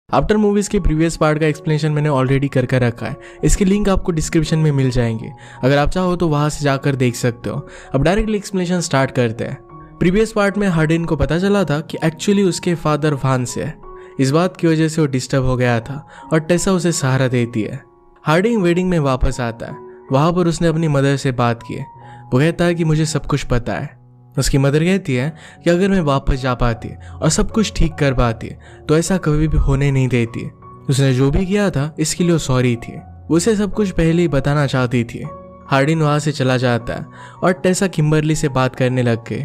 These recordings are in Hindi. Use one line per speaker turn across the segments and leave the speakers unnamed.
आफ्टर मूवीज के प्रीवियस पार्ट का एक्सप्लेनेशन मैंने ऑलरेडी कर रखा है। इसके लिंक आपको डिस्क्रिप्शन में मिल जाएंगे, अगर आप चाहो तो वहां से जाकर देख सकते हो। अब डायरेक्टली एक्सप्लेनेशन स्टार्ट करते हैं। प्रीवियस पार्ट में हार्डिन को पता चला था कि एक्चुअली उसके फादर वांस है। इस बात की वजह से वो डिस्टर्ब हो गया था और टेसा उसे सहारा देती है। हार्डिन वेडिंग में वापस आता है। वहां पर उसने अपनी मदर से बात की। वो कहता है कि मुझे सब कुछ पता है। उसकी मदर कहती है कि अगर मैं वापस जा पाती और सब कुछ ठीक कर पाती तो ऐसा कभी भी होने नहीं देती। उसने जो भी किया था इसके लिए सॉरी थी। उसे सब कुछ पहले ही बताना चाहती थी। हार्डिन वहां से चला जाता है और टेसा किम्बरली से बात करने लग गई।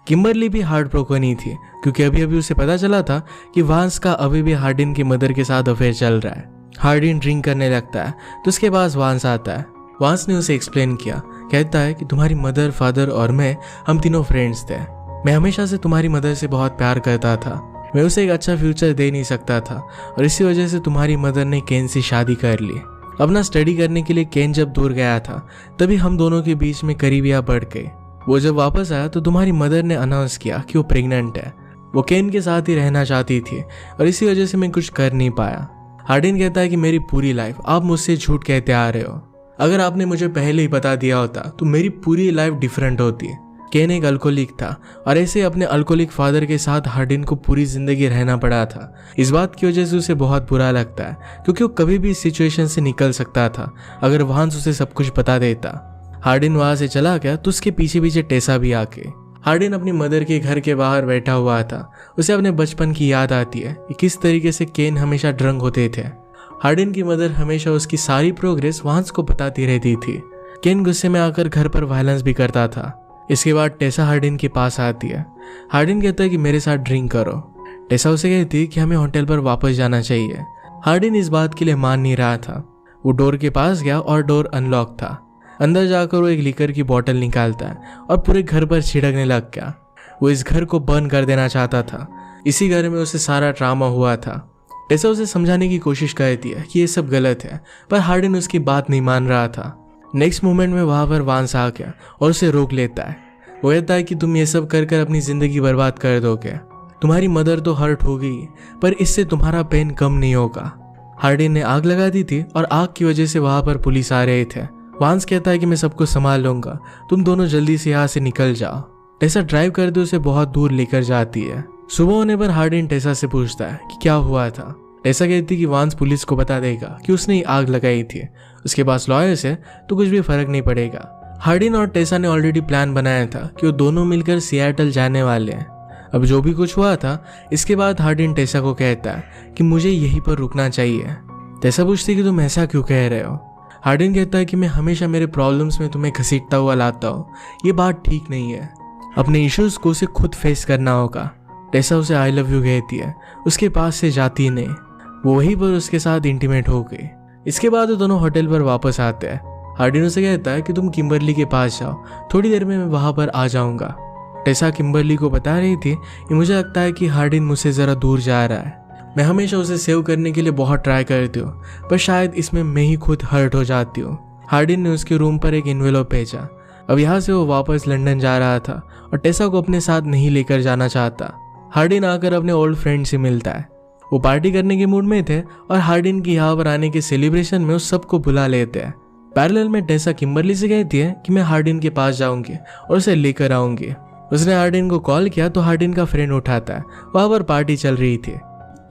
किम्बरली भी हार्ट ब्रोकन ही थी, क्योंकि अभी अभी उसे पता चला था कि वांस का अभी भी हार्डिन की मदर के साथ अफेयर चल रहा है। हार्डिन ड्रिंक करने लगता है तो उसके पास वांस आता है। वांस ने उसे एक्सप्लेन किया। कहता है कि तुम्हारी मदर, फादर और मैं, हम तीनों फ्रेंड्स थे। मैं हमेशा से तुम्हारी मदर से बहुत प्यार करता था। मैं उसे एक अच्छा फ्यूचर दे नहीं सकता था और इसी वजह से तुम्हारी मदर ने केन से शादी कर ली। अपना स्टडी करने के लिए केन जब दूर गया था तभी हम दोनों के बीच में करीबियां बढ़ गई। वो जब वापस आया तो तुम्हारी मदर ने अनाउंस किया कि वो प्रेग्नेंट है। वो केन के साथ ही रहना चाहती थी और इसी वजह से मैं कुछ कर नहीं पाया। हार्डिन कहता है कि मेरी पूरी लाइफ आप मुझसे झूठ कहते आ रहे हो। अगर आपने मुझे पहले ही बता दिया होता तो मेरी पूरी लाइफ डिफरेंट होती। केन एक अल्कोहलिक था और ऐसे अपने अल्कोहलिक फादर के साथ हार्डिन को पूरी जिंदगी रहना पड़ा था। इस बात की वजह से उसे बहुत बुरा लगता है, क्योंकि वो कभी भी इस सिचुएशन से निकल सकता था अगर वांस उसे सब कुछ बता देता। हार्डिन वहां से चला गया तो उसके पीछे पीछे टेसा भी आके। हार्डिन अपनी मदर के घर के बाहर बैठा हुआ था। उसे अपने बचपन की याद आती है कि किस तरीके से केन हमेशा ड्रंक होते थे। हार्डिन की मदर हमेशा उसकी सारी प्रोग्रेस वांस को बताती रहती थी। केन गुस्से में आकर घर पर वायलेंस भी करता था। इसके बाद टेसा हार्डिन के पास आती है। हार्डिन कहता है कि मेरे साथ ड्रिंक करो। टेसा उसे कहती है कि हमें होटल पर वापस जाना चाहिए। हार्डिन इस बात के लिए मान नहीं रहा था। वो डोर के पास गया और डोर अनलॉक था। अंदर जाकर वो एक लिकर की बोतल निकालता है और पूरे घर पर छिड़कने लग गया। वो इस घर को बर्न कर देना चाहता था। इसी घर में उसे सारा ड्रामा हुआ था। टेसा उसे समझाने की कोशिश करती है कि ये सब गलत है, पर हार्डिन उसकी बात नहीं मान रहा था। नेक्स्ट मोमेंट में वहां पर वांस आ गया और उसे रोक लेता है। वो कहता है कि तुम ये सब कर कर अपनी जिंदगी बर्बाद कर दोगे। तुम्हारी मदर तो हर्ट होगी, पर इससे तुम्हारा पेन कम नहीं होगा। हार्डिन ने आग लगा दी थी और आग की वजह से वहां पर पुलिस आ रहे थे। वांस कहता है कि मैं सब कुछ संभाल लूंगा, तुम दोनों जल्दी से यहाँ से निकल जाओ। टेसा ड्राइव करते उसे बहुत दूर लेकर जाती है। सुबह होने पर हार्डिन टेसा से पूछता है कि क्या हुआ था। टेसा कहती कि वांस पुलिस को बता देगा कि उसने ही आग लगाई थी। उसके पास लॉयर्स है तो कुछ भी फर्क नहीं पड़ेगा। हार्डिन और टेसा ने ऑलरेडी प्लान बनाया था कि वो दोनों मिलकर सिएटल जाने वाले हैं। अब जो भी कुछ हुआ था इसके बाद हार्डिन टेसा को कहता है कि मुझे यहीं पर रुकना चाहिए। टेसा पूछती कि तुम ऐसा क्यों कह रहे हो। हार्डिन कहता है कि मैं हमेशा मेरे प्रॉब्लम्स में तुम्हें घसीटता हुआ लाता हूँ, ये बात ठीक नहीं है। अपने इश्यूज को उसे खुद फेस करना होगा। टेसा उसे आई लव यू कहती है। उसके पास से जाती नहीं। वो वहीं पर उसके साथ इंटीमेट हो गई। इसके बाद वो दोनों होटल पर वापस आते हैं। हार्डिन उसे कहता है कि तुम किम्बरली के पास जाओ, थोड़ी देर में मैं वहां पर आ जाऊंगा। टेसा किम्बरली को बता रही थी कि मुझे लगता है कि हार्डिन मुझसे जरा दूर जा रहा है। मैं हमेशा उसे सेव करने के लिए बहुत ट्राई करती हूँ, पर शायद इसमें मैं ही खुद हर्ट हो जाती हूँ। हार्डिन ने उसके रूम पर एक एनवेलप भेजा। अब यहाँ से वो वापस लंदन जा रहा था और टेसा को अपने साथ नहीं लेकर जाना चाहता। हार्डिन आकर अपने ओल्ड फ्रेंड से मिलता है। वो पार्टी करने के मूड में थे और हार्डिन की यहाँ पर आने के सेलिब्रेशन में उस सबको बुला लेते हैं। पैरेलल में टेसा किम्बरली से कहती है कि मैं हार्डिन के पास जाऊंगी और उसे लेकर आऊंगी। उसने हार्डिन को कॉल किया तो हार्डिन का फ्रेंड उठाता है। वहां पर पार्टी चल रही थी।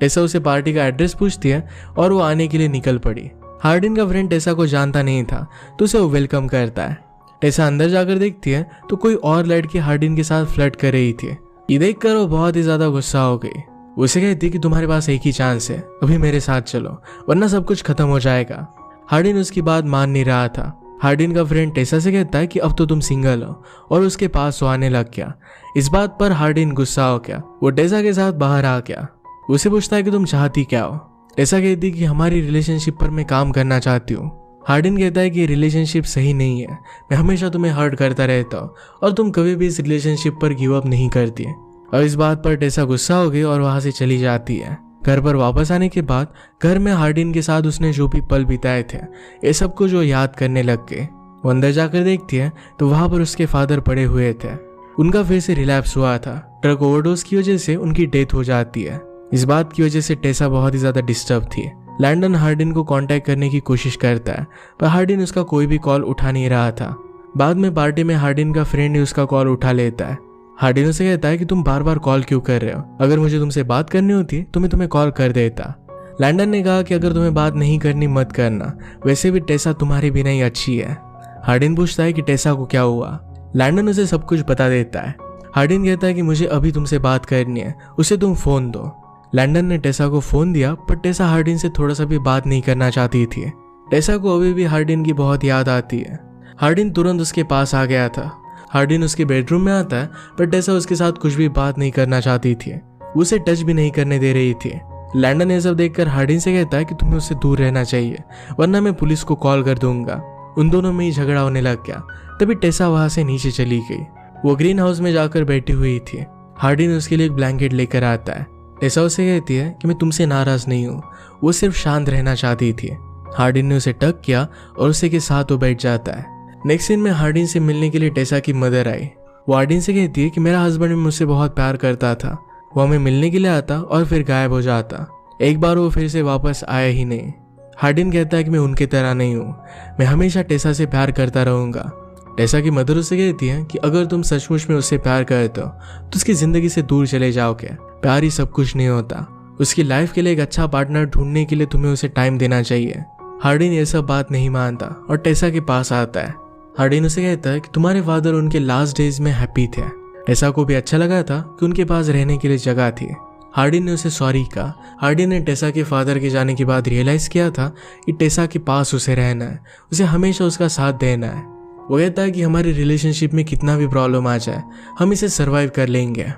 टेसा उसे पार्टी का एड्रेस पूछती है और वो आने के लिए निकल पड़ी। हार्डिन का फ्रेंड टेसा को जानता नहीं था तो उसे वो वेलकम करता है। टेसा अंदर जाकर देखती है तो कोई और लड़की हार्डिन के साथ फ्लर्ट कर रही थी। ये देखकर वो बहुत ही ज्यादा गुस्सा हो गई। उसे कहती कि तुम्हारे पास एक ही चांस है, अभी मेरे साथ चलो वरना सब कुछ खत्म हो जाएगा। हार्डिन उसकी बात मान नहीं रहा था। हार्डिन का फ्रेंड टेसा से कहता है कि अब तो तुम सिंगल हो और उसके पास आने लग गया। इस बात पर हार्डिन गुस्सा हो गया। वो टेसा के साथ बाहर आ गया। उसे पूछता है कि तुम चाहती क्या हो। टेसा कहती कि हमारी रिलेशनशिप पर मैं काम करना चाहती हूँ। हार्डिन कहता है कि रिलेशनशिप सही नहीं है, मैं हमेशा तुम्हें हर्ट करता रहता हूँ और तुम कभी भी इस रिलेशनशिप पर गिव अप नहीं करती। और इस बात पर टेसा गुस्सा हो गई और वहां से चली जाती है। घर पर वापस आने के बाद घर में हार्डिन के साथ उसने जो भी पल बिताए थे ये सब कुछ वो याद करने लग गए। वो अंदर जाकर देखती है तो वहां पर उसके फादर पड़े हुए थे। उनका फिर से रिलैप्स हुआ था। ड्रग ओवरडोज की वजह से उनकी डेथ हो जाती है। इस बात की वजह से टेसा बहुत ही ज़्यादा डिस्टर्ब थी। लैंडन हार्डिन को कांटेक्ट करने की कोशिश करता है, पर हार्डिन उसका कोई भी कॉल उठा नहीं रहा था। बाद में पार्टी में हार्डिन का फ्रेंड ही उसका कॉल उठा लेता है। हार्डिन उसे कहता है कि तुम बार बार कॉल क्यों कर रहे हो, अगर मुझे तुमसे बात करनी होती तो मैं तुम्हें कॉल कर देता। लैंडन ने कहा कि अगर तुम्हें बात नहीं करनी मत करना, वैसे भी टेसा तुम्हारे बिना ही अच्छी है। हार्डिन पूछता है कि टेसा को क्या हुआ। लैंडन उसे सब कुछ बता देता है। हार्डिन कहता है कि मुझे अभी तुमसे बात करनी है, उसे तुम फोन दो। लैंडन ने टेसा को फोन दिया, पर टेसा हार्डिन से थोड़ा सा भी बात नहीं करना चाहती थी। टेसा को अभी भी हार्डिन की बहुत याद आती है। हार्डिन तुरंत उसके पास आ गया था। हार्डिन उसके बेडरूम में आता है, पर टेसा उसके साथ कुछ भी बात नहीं करना चाहती थी, उसे टच भी नहीं करने दे रही थी। लैंडन ये सब देखकर हार्डिन से कहता है कि तुम्हें उससे दूर रहना चाहिए, वरना मैं पुलिस को कॉल कर दूंगा। उन दोनों में ही झगड़ा होने लग गया। तभी टेसा वहां से नीचे चली गई। वो ग्रीन हाउस में जाकर बैठी हुई थी। हार्डिन उसके लिए एक ब्लैंकेट लेकर आता है। टेसा उसे कहती है कि मैं तुमसे नाराज नहीं हूँ, वो सिर्फ शांत रहना चाहती थी। हार्डिन ने उसे टक किया और उसे के साथ वो बैठ जाता है। नेक्स्ट सीन में हार्डिन से मिलने के लिए टेसा की मदर आई। वो हार्डिन से कहती है कि मेरा हस्बैंड मुझसे बहुत प्यार करता था, वो हमें मिलने के लिए आता और फिर गायब हो जाता। एक बार वो फिर से वापस आया ही नहीं। हार्डिन कहता है कि मैं उनकी तरह नहीं हूँ, मैं हमेशा टेसा से प्यार करता रहूंगा। टेसा की मदर उसे कहती है कि अगर तुम सचमुच में उससे प्यार करते हो तो उसकी जिंदगी से दूर चले जाओगे। प्यार ही सब कुछ नहीं होता, उसकी लाइफ के लिए एक अच्छा पार्टनर ढूंढने के लिए तुम्हें उसे टाइम देना चाहिए। हार्डिन ये सब बात नहीं मानता और टेसा के पास आता है। हार्डिन उसे कहता है कि तुम्हारे फादर उनके लास्ट डेज में हैप्पी थे। टेसा को भी अच्छा लगा था कि उनके पास रहने के लिए जगह थी। हार्डिन ने उसे सॉरी कहा। हार्डिन ने टेसा के फादर के जाने के बाद रियलाइज किया था कि टेसा के पास उसे रहना है, उसे हमेशा उसका साथ देना है। वो कहता है कि हमारी रिलेशनशिप में कितना भी प्रॉब्लम आ जाए हम इसे सर्वाइव कर लेंगे।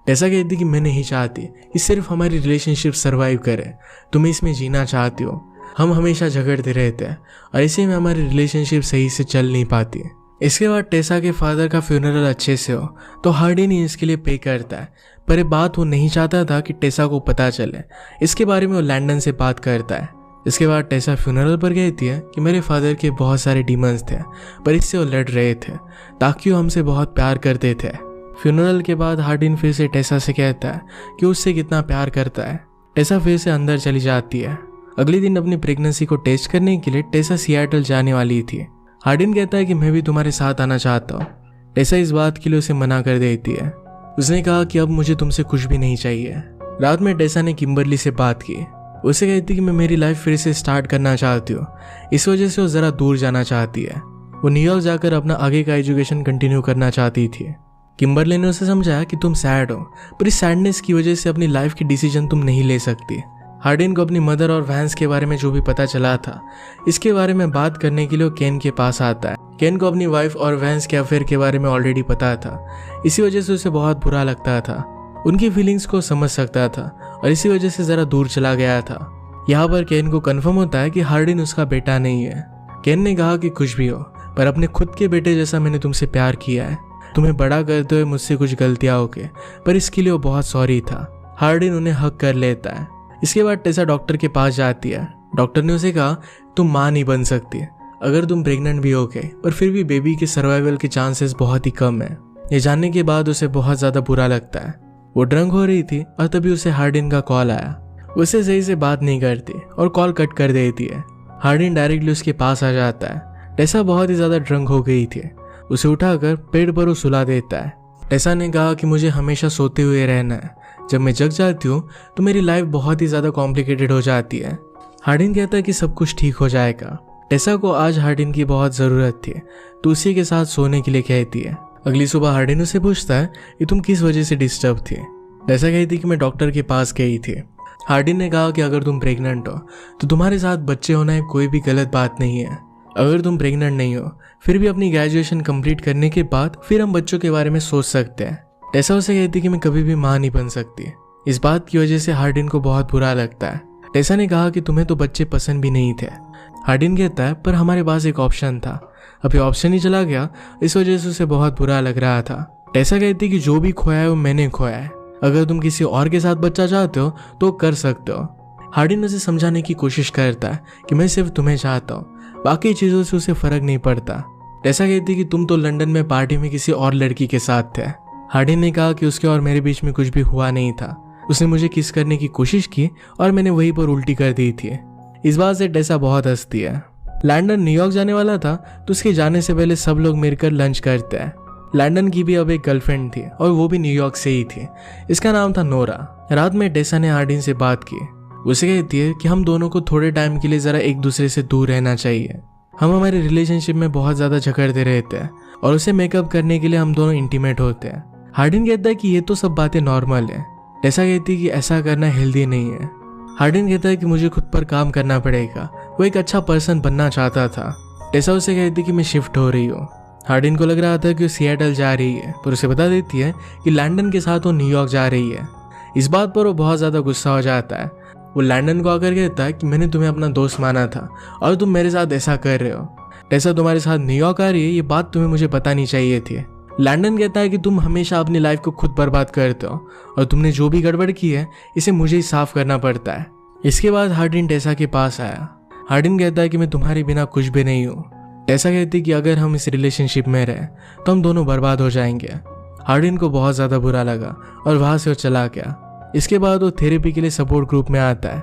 टेसा कहती कि मैं नहीं चाहती कि सिर्फ हमारी रिलेशनशिप सर्वाइव करे, तुम इसमें जीना चाहती हो। हम हमेशा झगड़ते रहते हैं और इसी में हमारी रिलेशनशिप सही से चल नहीं पाती। इसके बाद टेसा के फादर का फ्यूनरल अच्छे से हो तो हार्डिन ही इसके लिए पे करता है, पर ये बात वो नहीं चाहता था कि टेसा को पता चले। इसके बारे में वो लैंडन से बात करता है। इसके बाद टेसा फ्यूनरल पर कहती है कि मेरे फादर के बहुत सारे डीमंस थे, पर इससे वो लड़ रहे थे ताकि वो हमसे बहुत प्यार करते थे। फ्यूनरल के बाद हार्डिन फिर से टेसा से कहता है कि उससे कितना प्यार करता है। टेसा फिर से अंदर चली जाती है। अगले दिन अपनी प्रेगनेंसी को टेस्ट करने के लिए टेसा सियाटल जाने वाली थी। हार्डिन कहता है कि मैं भी तुम्हारे साथ आना चाहता हूँ। टेसा इस बात के लिए उसे मना कर देती है। उसने कहा कि अब मुझे तुमसे कुछ भी नहीं चाहिए। रात में टेसा ने किम्बरली से बात की। उसे कहती कि मैं मेरी लाइफ फिर से स्टार्ट करना चाहती हूँ, इस वजह से वो ज़रा दूर जाना चाहती है। वो न्यूयॉर्क जाकर अपना आगे का एजुकेशन कंटिन्यू करना चाहती थी। किम्बरली ने उसे समझाया कि तुम सैड हो, पर इस सैडनेस की वजह से अपनी लाइफ की डिसीजन तुम नहीं ले सकती। हार्डिन को अपनी मदर और वैंस के बारे में जो भी पता चला था, इसके बारे में बात करने के लिए वो केन के पास आता है। केन को अपनी वाइफ और वैंस के अफेयर के बारे में ऑलरेडी पता था, इसी वजह से उसे बहुत बुरा लगता था। उनकी फीलिंग्स को समझ सकता था और इसी वजह से ज़रा दूर चला गया था। यहाँ पर केन को कन्फर्म होता है कि हार्डिन उसका बेटा नहीं है। केन ने कहा कि कुछ भी हो, पर अपने खुद के बेटे जैसा मैंने तुमसे प्यार किया है। तुम्हें बड़ा करते हुए मुझसे कुछ गलतियाँ हो गई, पर इसके लिए वो बहुत सॉरी था। हार्डिन उन्हें हक कर लेता है। इसके बाद टेसा डॉक्टर के पास जाती है। डॉक्टर ने उसे कहा तुम माँ नहीं बन सकती, अगर तुम प्रेग्नेंट भी हो गए, पर फिर भी बेबी के सर्वाइवल के चांसेस बहुत ही कम है। ये जानने के बाद उसे बहुत ज़्यादा बुरा लगता है। वो ड्रंक हो रही थी और तभी उसे हार्डिन का कॉल आया। उसे सही से बात नहीं करती और कॉल कट कर देती है। हार्डिन डायरेक्टली उसके पास आ जाता है। टेसा बहुत ही ज़्यादा ड्रंक हो गई थी। उसे उठाकर पेड़ पर वो सुला देता है। टेसा ने कहा कि मुझे हमेशा सोते हुए रहना है, जब मैं जग जाती हूँ तो मेरी लाइफ बहुत ही ज़्यादा कॉम्प्लिकेटेड हो जाती है। हार्डिन कहता है कि सब कुछ ठीक हो जाएगा। टेसा को आज हार्डिन की बहुत ज़रूरत थी तो उसी के साथ सोने के लिए कहती है। अगली सुबह हार्डिन उसे पूछता है कि तुम किस वजह से डिस्टर्ब थी। टेसा कहती कि मैं डॉक्टर के पास गई थी। हार्डिन ने कहा कि अगर तुम प्रेग्नेंट हो तो तुम्हारे साथ बच्चे होना है कोई भी गलत बात नहीं है। अगर तुम प्रेग्नेंट नहीं हो फिर भी अपनी ग्रेजुएशन कंप्लीट करने के बाद फिर हम बच्चों के बारे में सोच सकते हैं। टेसा उसे कहती कि मैं कभी भी माँ नहीं बन सकती। इस बात की वजह से हार्डिन को बहुत बुरा लगता है। टेसा ने कहा कि तुम्हें तो बच्चे पसंद भी नहीं थे। हार्डिन कहता है पर हमारे पास एक ऑप्शन था, अब ये ऑप्शन ही चला गया, इस वजह से उसे बहुत बुरा लग रहा था। टेसा कहती कि जो भी खोया है वो मैंने खोया है, अगर तुम किसी और के साथ बच्चा चाहते हो तो कर सकते हो। हार्डिन उसे समझाने की कोशिश करता है कि मैं सिर्फ तुम्हें चाहता हूँ, बाकी चीज़ों से उसे फर्क नहीं पड़ता। टेसा कहती कि तुम तो लंदन में पार्टी में किसी और लड़की के साथ थे। हार्डिन ने कहा कि उसके और मेरे बीच में कुछ भी हुआ नहीं था, उसने मुझे किस करने की कोशिश की और मैंने वहीं पर उल्टी कर दी थी। इस बात से टेसा बहुत हंसती है। लैंडन न्यूयॉर्क जाने वाला था तो उसके जाने से पहले सब लोग मिलकर लंच करते हैं। लैंडन की भी अब एक गर्लफ्रेंड थी और वो भी न्यूयॉर्क से ही थी। इसका नाम था नोरा। रात में टेसा ने हार्डिन से बात की। उसे कहती है कि हम दोनों को थोड़े टाइम के लिए ज़रा एक दूसरे से दूर रहना चाहिए। हम हमारे रिलेशनशिप में बहुत ज़्यादा झगड़ते रहते हैं और उसे मेकअप करने के लिए हम दोनों इंटीमेट होते हैं। हार्डिन कहता है कि ये तो सब बातें नॉर्मल है। टेसा कहती है कि ऐसा करना हेल्दी नहीं है। हार्डिन कहता है कि मुझे खुद पर काम करना पड़ेगा। वो एक अच्छा पर्सन बनना चाहता था। टेसा उसे कहती है कि मैं शिफ्ट हो रही हूँ। हार्डिन को लग रहा था कि वो सिएटल जा रही है, पर उसे बता देती है कि लैंडन के साथ वो न्यूयॉर्क जा रही है। इस बात पर वो बहुत ज़्यादा गुस्सा हो जाता है। वो लैंडन को आकर कहता है कि मैंने तुम्हें अपना दोस्त माना था और तुम मेरे साथ ऐसा कर रहे हो। टेसा तुम्हारे साथ न्यूयॉर्क आ रही है, ये बात तुम्हें मुझे बतानी चाहिए थी। लैंडन कहता है कि तुम हमेशा अपनी लाइफ को खुद बर्बाद करते हो और तुमने जो भी गड़बड़ की है इसे मुझे ही साफ करना पड़ता है। इसके बाद हार्डिन टेसा के पास आया। हार्डिन कहता है कि मैं तुम्हारे बिना कुछ भी नहीं हूँ। टेसा कहती है कि अगर हम इस रिलेशनशिप में रहे तो हम दोनों बर्बाद हो जाएंगे। हार्डिन को बहुत ज़्यादा बुरा लगा और वहाँ से वो चला गया। इसके बाद वो थेरेपी के लिए सपोर्ट ग्रुप में आता है।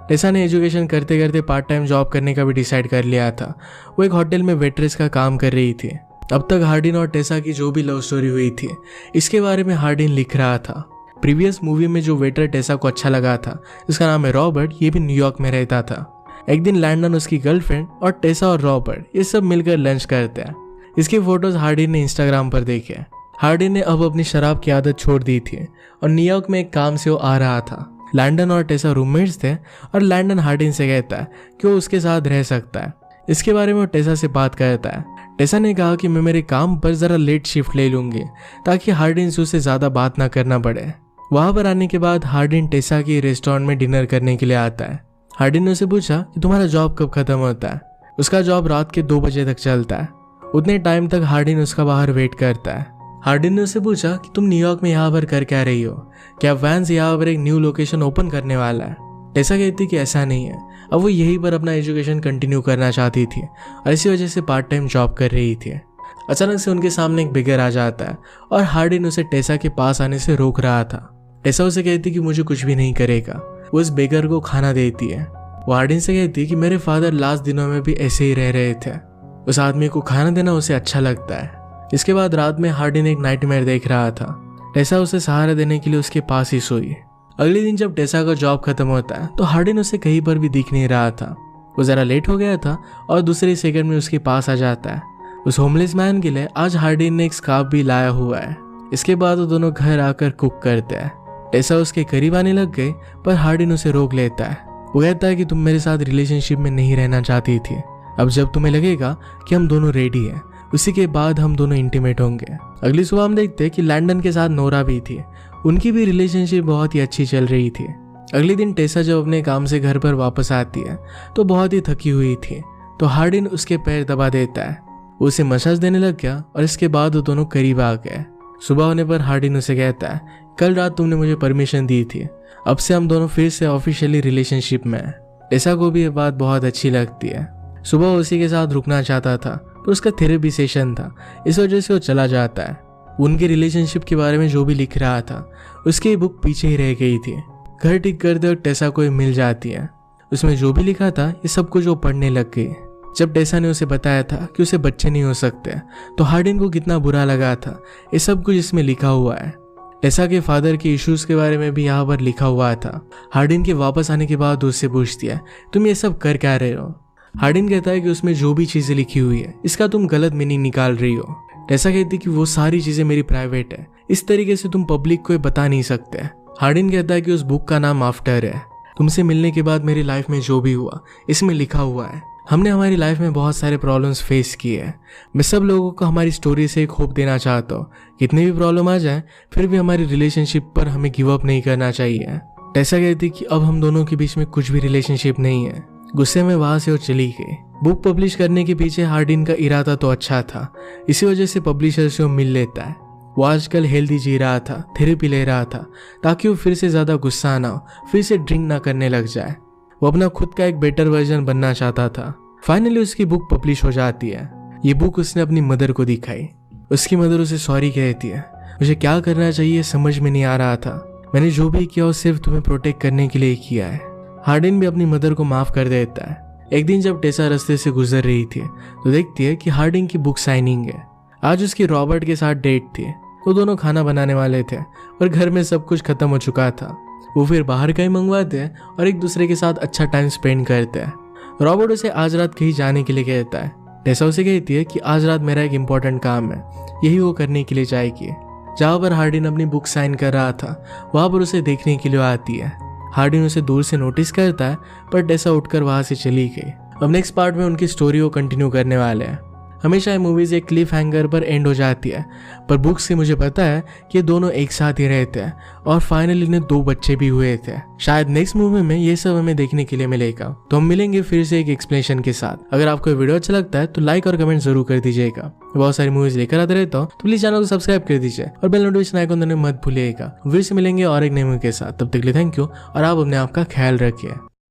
टेसा ने एजुकेशन करते करते पार्ट टाइम जॉब करने का भी डिसाइड कर लिया था। वो एक होटल में वेट्रेस का काम कर रही थी। अब तक हार्डिन और टेसा की जो भी लव स्टोरी हुई थी इसके बारे में हार्डिन लिख रहा था। प्रीवियस मूवी में जो वेटर टेसा को अच्छा लगा था, इसका नाम है रॉबर्ट, ये भी न्यूयॉर्क में रहता था। एक दिन लैंडन, उसकी गर्लफ्रेंड और टेसा और रॉबर्ट ये सब मिलकर लंच करते हैं। इसकी फोटोज हार्डिन ने इंस्टाग्राम पर देखे। हार्डिन ने अब अपनी शराब की आदत छोड़ दी थी और न्यूयॉर्क में एक काम से वो आ रहा था। लैंडन और टेसा रूममेट्स थे और लैंडन हार्डिन से कहता है कि वो उसके साथ रह सकता है। इसके बारे में वो टेसा से बात करता है। टेसा ने कहा कि मैं मेरे काम पर ज़रा लेट शिफ्ट ले लूँगी ताकि हार्डिन से उससे ज़्यादा बात ना करना पड़े। वहाँ पर आने के बाद हार्डिन टेसा के रेस्टोरेंट में डिनर करने के लिए आता है। हार्डिन ने उसे पूछा कि तुम्हारा जॉब कब खत्म होता है। उसका जॉब रात के 2 बजे तक चलता है। उतने टाइम तक हार्डिन उसका बाहर वेट करता है। हार्डिन ने उसे पूछा कि तुम न्यूयॉर्क में यहाँ पर कर क्या रही हो, क्या वैंस यहाँ पर एक न्यू लोकेशन ओपन करने वाला है। टेसा कहती कि ऐसा नहीं है, अब वो यहीं पर अपना एजुकेशन कंटिन्यू करना चाहती थी और इसी वजह से पार्ट टाइम जॉब कर रही थी। अचानक से उनके सामने एक बिगर आ जाता है और हार्डिन उसे टेसा के पास आने से रोक रहा था। टेसा उसे कहती कि मुझे कुछ भी नहीं करेगा। वो इस बेगर को खाना देती है। वो हार्डिन से कहती है कि मेरे फादर लास्ट दिनों में भी ऐसे ही रह रहे थे। उस आदमी को खाना देना उसे अच्छा लगता है। इसके बाद रात में हार्डिन एक नाइटमेयर देख रहा था। टेसा उसे सहारा देने के लिए उसके पास ही सोई। अगले दिन जब टेसा का जॉब खत्म होता है तो हार्डिन उसे कहीं पर भी दिख नहीं रहा था। वो ज़रा लेट हो गया था और दूसरे सेकंड में उसके पास आ जाता है। उस होमलेस मैन के लिए आज हार्डिन ने एक स्कार्फ भी लाया हुआ है। इसके बाद वो दोनों घर आकर कुक करते हैं। टेसा उसके करीब आने लग गई पर हार्डिन उसे रोक लेता है। वो कहता है कि तुम मेरे साथ रिलेशनशिप में नहीं रहना चाहती थी। अब जब तुम्हें लगेगा कि हम दोनों रेडी हैं, उसी के बाद हम दोनों इंटीमेट होंगे। अगली सुबह हम देखते हैं कि लैंडन के साथ नोरा भी थी। उनकी भी रिलेशनशिप बहुत ही अच्छी चल रही थी। अगले दिन टेसा जब अपने काम से घर पर वापस आती है तो बहुत ही थकी हुई थी। तो हार्डिन उसके पैर दबा देता है। वो उसे मसाज देने लग गया और इसके बाद वो दोनों करीब आ गए। सुबह होने पर हार्डिन उसे कहता है, कल रात तुमने मुझे परमिशन दी थी, अब से हम दोनों फिर से ऑफिशियली रिलेशनशिप में हैं। टेसा को भी ये बात बहुत अच्छी लगती है। सुबह उसी के साथ रुकना चाहता था पर उसका थेरेपी सेशन था, इस वजह से वो चला जाता है। उनके रिलेशनशिप के बारे में जो भी लिख रहा था उसकी बुक पीछे ही रह गई थी। घर ठीक करते वक्त टेसा को मिल जाती है। उसमें जो भी लिखा था ये सब कुछ वो पढ़ने लग गई। जब टेसा ने उसे बताया था कि उसे बच्चे नहीं हो सकते तो हार्डिन को कितना बुरा लगा था। ये सब कुछ इसमें लिखा हुआ है। टेसा के फादर के इश्यूज के बारे में भी यहाँ पर लिखा हुआ था। हार्डिन के वापस आने के बाद उससे पूछती है, तुम ये सब कर क्या रहे हो। हार्डिन कहता है कि उसमें जो भी चीज़ें लिखी हुई है इसका तुम गलत मीनिंग निकाल रही हो। टेसा कहती कि वो सारी चीज़ें मेरी प्राइवेट है, इस तरीके से तुम पब्लिक को बता नहीं सकते। हार्डिन कहता है कि उस बुक का नाम आफ्टर है। तुमसे मिलने के बाद मेरी लाइफ में जो भी हुआ इसमें लिखा हुआ है। हमने हमारी लाइफ में बहुत सारे प्रॉब्लम्स फेस किए हैं। मैं सब लोगों को हमारी स्टोरी से एक होप देना चाहता हूँ। कितनी भी प्रॉब्लम आ जाए फिर भी हमारी रिलेशनशिप पर हमें गिव अप नहीं करना चाहिए। टेसा कहती कि अब हम दोनों के बीच में कुछ भी रिलेशनशिप नहीं है। गुस्से में वहां से वो चली गई। बुक पब्लिश करने के पीछे हार्डिन का इरादा तो अच्छा था, इसी वजह से पब्लिशर से वो मिल लेता है। वो आजकल हेल्दी जी रहा था, थेरेपी ले रहा था ताकि वो फिर से ज़्यादा गुस्सा ना हो, फिर से ड्रिंक ना करने लग जाए। वो अपना खुद का एक बेटर वर्जन बनना चाहता था। फाइनली उसकी बुक पब्लिश हो जाती है। ये बुक उसने अपनी मदर को दिखाई। उसकी मदर उसे सॉरी कहती है। मुझे क्या करना चाहिए समझ में नहीं आ रहा था। मैंने जो भी किया वो सिर्फ तुम्हें प्रोटेक्ट करने के लिए किया है। हार्डिन भी अपनी मदर को माफ कर देता है। एक दिन जब टेसा रास्ते से गुजर रही थी तो देखती है कि हार्डिन की बुक साइनिंग है। आज उसकी रॉबर्ट के साथ डेट थी। वो दोनों खाना बनाने वाले थे और घर में सब कुछ खत्म हो चुका था। वो फिर बाहर कहीं मंगवाते हैं और एक दूसरे के साथ अच्छा टाइम स्पेंड करते हैं। रॉबर्ट उसे आज रात कहीं जाने के लिए कहता है। टेसा उसे कहती है कि आज रात मेरा एक इम्पोर्टेंट काम है, यही वो करने के लिए जाएगी। जहाँ पर हार्डिन अपनी बुक साइन कर रहा था वहाँ पर उसे देखने के लिए आती है। हार्डिन उसे दूर से नोटिस करता है पर टेसा उठकर वहाँ से चली गई। अब नेक्स्ट पार्ट में उनकी स्टोरी को कंटिन्यू करने वाले हैं। हमेशा ये मूवीज एक क्लिफ हैंगर पर एंड हो जाती है, पर बुक से मुझे पता है कि ये दोनों एक साथ ही रहते हैं और फाइनली इन्हें 2 बच्चे भी हुए थे। शायद नेक्स्ट मूवी में ये सब हमें देखने के लिए मिलेगा। तो हम मिलेंगे फिर से एक एक्सप्लेनेशन के साथ। अगर आपको वीडियो अच्छा लगता है तो लाइक और कमेंट जरूर कर दीजिएगा। बहुत सारी मूवीज लेकर आते रहता हूँ, तो प्लीज चैनल को सब्सक्राइब कर दीजिए और बेल नोटिफिकेशन आइकन दबाना मत भूलिएगा। फिर से मिलेंगे और एक नए मूवी के साथ। तब तक के लिए थैंक यू और आप अपने आप का ख्याल रखिए।